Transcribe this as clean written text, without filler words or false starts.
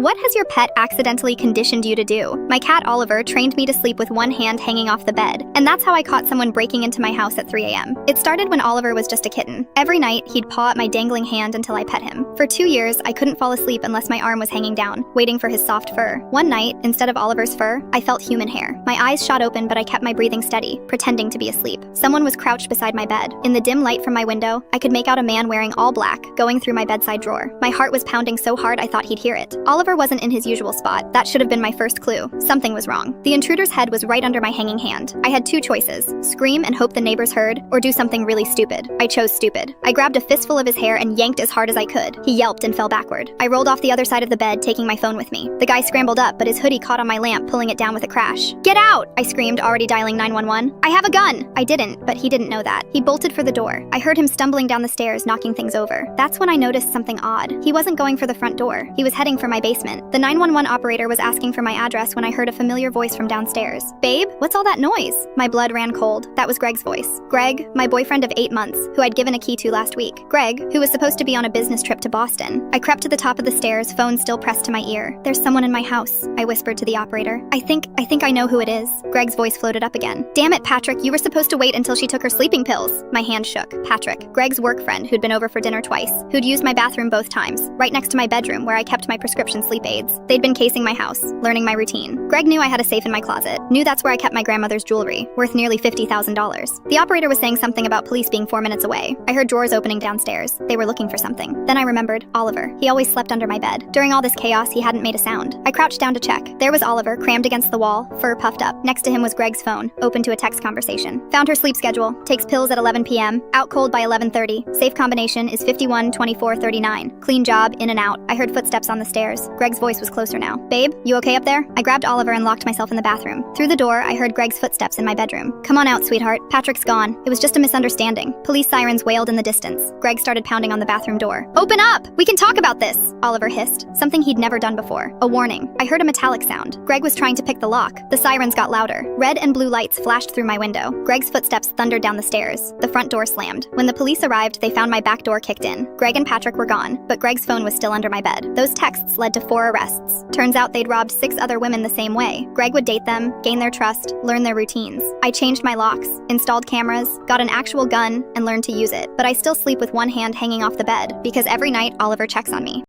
What has your pet accidentally conditioned you to do? My cat Oliver trained me to sleep with one hand hanging off the bed, and that's how I caught someone breaking into my house at 3 a.m. It started when Oliver was just a kitten. Every night, he'd paw at my dangling hand until I pet him. For 2 years, I couldn't fall asleep unless my arm was hanging down, waiting for his soft fur. One night, instead of Oliver's fur, I felt human hair. My eyes shot open, but I kept my breathing steady, pretending to be asleep. Someone was crouched beside my bed. In the dim light from my window, I could make out a man wearing all black, going through my bedside drawer. My heart was pounding so hard I thought he'd hear it. Oliver wasn't in his usual spot. That should have been my first clue. Something was wrong. The intruder's head was right under my hanging hand. I had two choices: scream and hope the neighbors heard, or do something really stupid. I chose stupid. I grabbed a fistful of his hair and yanked as hard as I could. He yelped and fell backward. I rolled off the other side of the bed, taking my phone with me. The guy scrambled up, but his hoodie caught on my lamp, pulling it down with a crash. "Get out!" I screamed, already dialing 911. "I have a gun!" I didn't, but he didn't know that. He bolted for the door. I heard him stumbling down the stairs, knocking things over. That's when I noticed something odd. He wasn't going for the front door. He was heading for my basement. The 911 operator was asking for my address when I heard a familiar voice from downstairs. "Babe, what's all that noise?" My blood ran cold. That was Greg's voice. Greg, my boyfriend of 8 months, who I'd given a key to last week. Greg, who was supposed to be on a business trip to Boston. I crept to the top of the stairs, phone still pressed to my ear. "There's someone in my house," I whispered to the operator. I think I know who it is." Greg's voice floated up again. "Damn it, Patrick, you were supposed to wait until she took her sleeping pills." My hand shook. Patrick, Greg's work friend who'd been over for dinner twice, who'd used my bathroom both times, right next to my bedroom where I kept my prescription sleep aids. They'd been casing my house, learning my routine. Greg knew I had a safe in my closet, knew that's where I kept my grandmother's jewelry, worth nearly $50,000. The operator was saying something about police being 4 minutes away. I heard drawers opening downstairs. They were looking for something. Then I remembered Oliver. He always slept under my bed. During all this chaos, he hadn't made a sound. I crouched down to check. There was Oliver, crammed against the wall, fur puffed up. Next to him was Greg's phone, open to a text conversation. "Found her sleep schedule. Takes pills at 11 p.m. Out cold by 11:30. Safe combination is 51-24-39. Clean job, in and out." I heard footsteps on the stairs. Greg's voice was closer now. "Babe, you okay up there?" I grabbed Oliver and locked myself in the bathroom. Through the door, I heard Greg's footsteps in my bedroom. "Come on out, sweetheart. Patrick's gone. It was just a misunderstanding." Police sirens wailed in the distance. Greg started pounding on the bathroom door. "Open up! We can talk about this!" Oliver hissed, something he'd never done before. A warning. I heard a metallic sound. Greg was trying to pick the lock. The sirens got louder. Red and blue lights flashed through my window. Greg's footsteps thundered down the stairs. The front door slammed. When the police arrived, they found my back door kicked in. Greg and Patrick were gone, but Greg's phone was still under my bed. Those texts led to 4 arrests. Turns out they'd robbed 6 other women the same way. Greg would date them, gain their trust, learn their routines. I changed my locks, installed cameras, got an actual gun, and learned to use it. But I still sleep with one hand hanging off the bed, because every night Oliver checks on me.